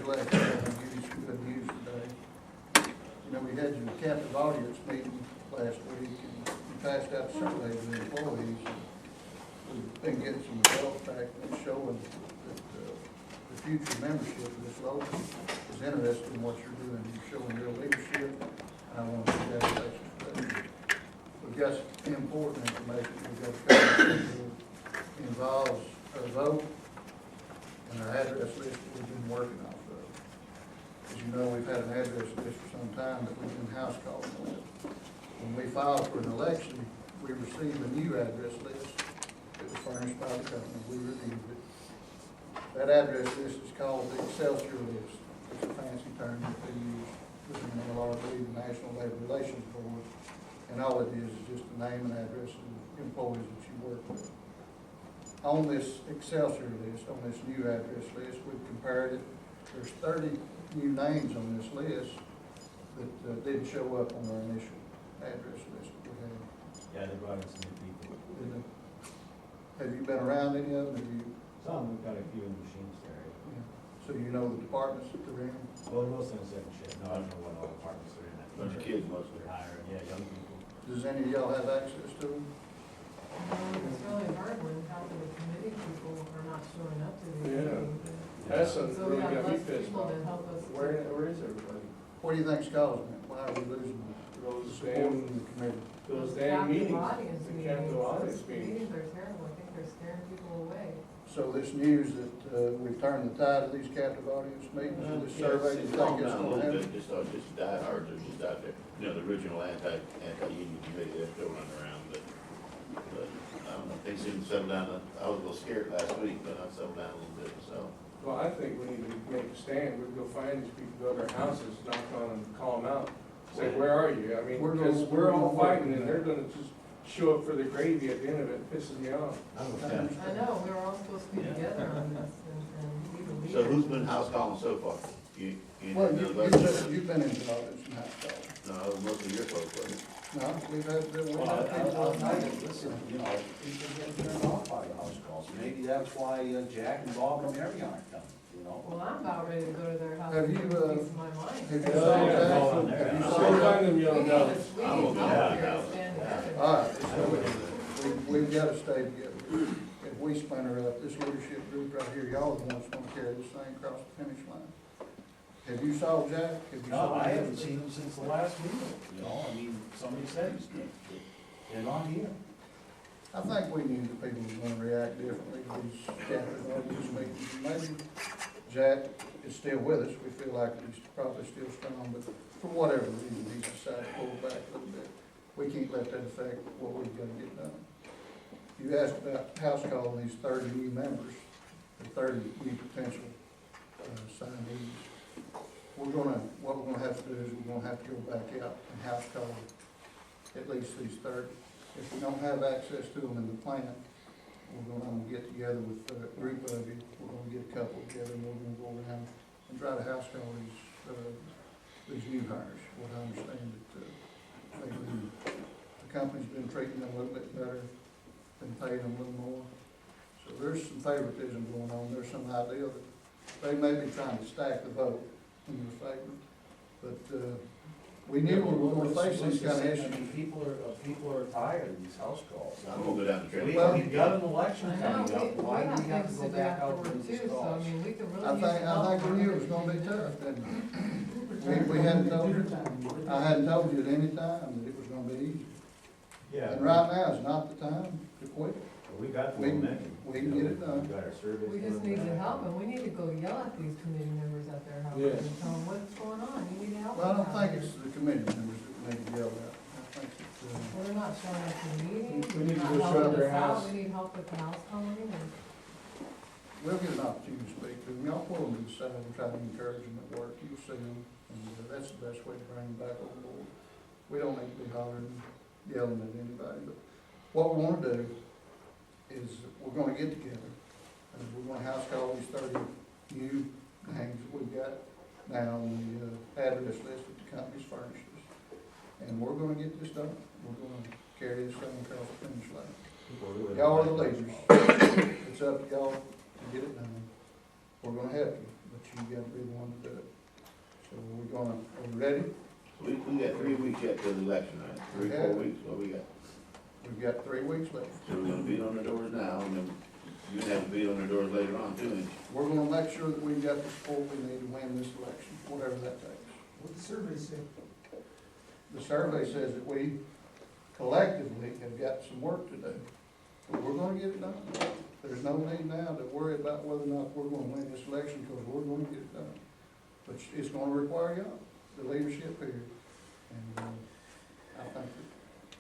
glad to give you some good news today. You know, we had your captive audience meeting last week, and we passed out surveys to employees. We've been getting some results back that's showing that the future membership of this local is interested in what you're doing. You're showing real leadership, and I want to congratulate you for that. We've got some important information. We've got a couple that involves our vote and our address list that we've been working off of. As you know, we've had an address list for some time that we've been house calling with. When we filed for an election, we received a new address list that was furnished by the company. We reviewed it. That address list is called the Excelsior List. It's a fancy term that they use within the NLRB, the National Labor Relations Board. And all it is just the name and address of the employees that you work with. On this Excelsior list, on this new address list, we've compared it. There's 30 new names on this list that didn't show up on our initial address list that we had. Yeah, they brought in some new people. Have you been around any of them? Have you? Some, we've got a few in the machines there. Yeah. So you know the departments that they're in? Well, most of them second shift. No, I don't know what all departments they're in. Bunch of kids mostly. They're hiring, yeah, young people. Does any of y'all have access to them? It's really hard when half of the committee people are not showing up to the Yeah. meeting. That's something So we really have got me less pissed people off. to help us. Where is everybody? What do you think's causing it? Why are we losing the Those support from damn, the committee? those Those damn captive meetings, audience the meetings, captive audience those meetings. meetings are terrible. I think they're scaring people away. So this news that we've turned the tide of these captive audience meetings, or this survey, do you It's think calmed it's down a going to little happen? bit, just diehards are just out there. You know, the original anti-union committee, they're still running around, but I don't know, they seem to settle down. I was a little scared last week, but I settled down a little bit, so. Well, I think we need to make a stand. We go find these people, go to their houses, knock on them, call them out. Say, where are you? I mean, because we're all fighting and they're gonna just show up for the gravy at the end of it. It pisses me off. I know, we were all supposed to be together on this and be the leaders. So who's been house calling so far? You Well, know about this? you've been involved in some house calls. No, most of your folks, wasn't it? No, we've had people. Well, I'll tell you, listen, you know, people get turned off by the house calls. Maybe that's why Jack and Bob and Mary aren't coming, you know? Well, I'm about ready to go to their house Have and you, get a piece of my mind. Have you Yeah, saw yeah, that? go on there. Have you So saw that? find them We young need adults. to, we I'm need gonna to go come out here now. and stand together. All right, so we've got to stay together. If we splinter up, this leadership group right here, y'all are the ones going to carry this thing across the finish line. Have you saw Jack? Have you No, saw I him? haven't seen him since the last meeting, you know, I mean, somebody said he's, they're not here. I think we need the people who are going to react differently to these captive audience meetings. Maybe Jack is still with us. We feel like he's probably still strong, but for whatever reason, he's decided to pull back a little bit. We can't let that affect what we've got to get done. You asked about house calling these 30 new members, the 30 new potential signees. What we're gonna have to do is we're gonna have to go back out and house call at least these 30. If we don't have access to them in the plant, I'm gonna get together with a group of you. We're gonna get a couple together and we're gonna go around and try to house call these new hires. What I understand that the company's been treating them a little bit better, been paying them a little more. So there's some favoritism going on. There's some idea that they may be trying to stack the vote in your favor. But we knew we were going to face these kind of issues. People are tired of these house calls. I'm gonna go down the trail. We've got an election I know, coming up, we why have do we have to things go to do back out afterward with too, these so I calls? mean, we could really I use think some help. we knew it was gonna be tough, didn't we? We hadn't told you, I hadn't told you at any time that it was gonna be easy. Yeah. And right now is not the time to quit. We got the we- momentum. we can get it done. We got our surveys. We just need to help, and we need to go yell at these committee members at their houses Yeah. and tell them what's going on, you need to help. Well, I don't us out think here. it's the committee members that need to yell at. I think it's, Well, they're not showing up to meetings, We need they're to not go show helping their us out, house. we need help with the house calling, and we'll get an opportunity to speak to them. Y'all pull them to the side and try to encourage them at work. You'll see them, and that's the best way to bring them back on board. We don't need to be hollering, yelling at anybody, but what we want to do is we're going to get together, and we're going to house call these 30 new names that we've got now on the address list that the company's furnished us. And we're going to get this done. We're going to carry this thing across the finish line. Y'all are the leaders. It's up to y'all to get it done. We're gonna help you, but you gotta be the one to do it. So are we ready? We got 3 weeks yet till the election, right? 3, 4 weeks, what we got? We've got 3 weeks left. So we're gonna beat on the doors now, and then you're gonna have to beat on the doors later on too, ain't you? We're gonna make sure that we've got the support we need to win this election, whatever that takes. What the survey said. The survey says that we collectively have got some work to do, but we're gonna get it done. There's no need now to worry about whether or not we're gonna win this election, because we're gonna get it done. But it's gonna require y'all, the leadership here, and, I think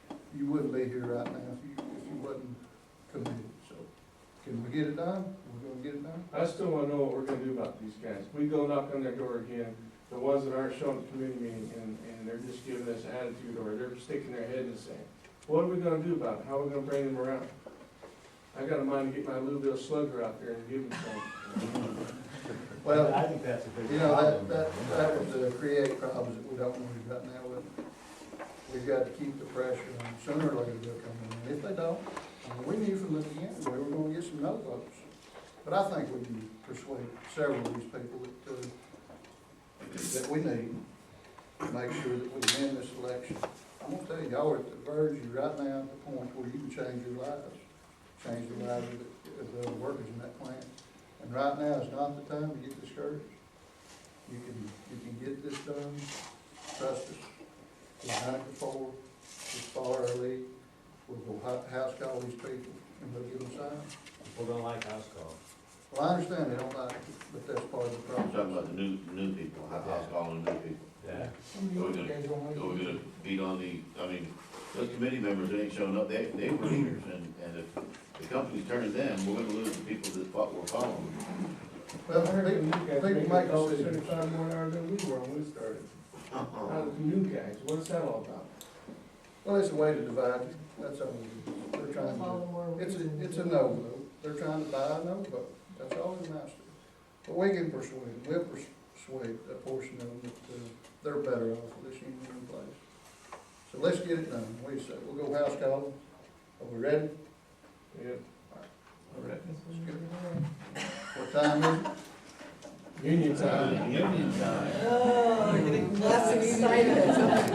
that you wouldn't be here right now if you wasn't committed, so. Can we get it done? We're gonna get it done? I still wanna know what we're gonna do about these guys. We go knock on their door again, the ones that aren't showing up to committee meeting, and they're just giving us attitude, or they're sticking their head and saying, what are we gonna do about it? How are we gonna bring them around? I got a mind to get my Louisville Slugger out there and give them some. Well, I think that's a big you know, problem. that would create problems that we don't want to right now, but we've got to keep the pressure on. Sooner or later they'll come in. If they don't, we knew from the beginning, we were gonna get some no votes. But I think we can persuade several of these people that we need to make sure that we win this election. I'm gonna tell you, y'all are at the verge, you're right now at the point where you can change your lives, change the lives of the workers in that plant. And right now is not the time to get discouraged. You can get this done, trust us. We've done it before, it's far our lead. We'll go house call these people and we'll give them signs. People don't like house calls. Well, I understand they don't like it, but that's part of the I'm talking process. about the new people, house calling new people. Yeah. Some of Are we you guys don't like Are we it. gonna beat on those committee members that ain't showing up, they were leaders, and if the company's turning them, we're gonna lose the people that were following. Well, I heard the new guys people making make about decisions. 75 more hours than we were when we started. Now, the new guys, what's that all about? Well, it's a way to divide you, that's all it is. They're trying Follow to, more it's reasons. a no vote, they're trying to buy a no vote, that's all it amounts to. But we can persuade, we'll persuade a portion of them that, they're better off with this union in place. So let's get it done, what do you say, we'll go house call, are we ready? Yep. All right. That's what you're doing. What time is it? Union time. Union time. Oh, you're getting less excited.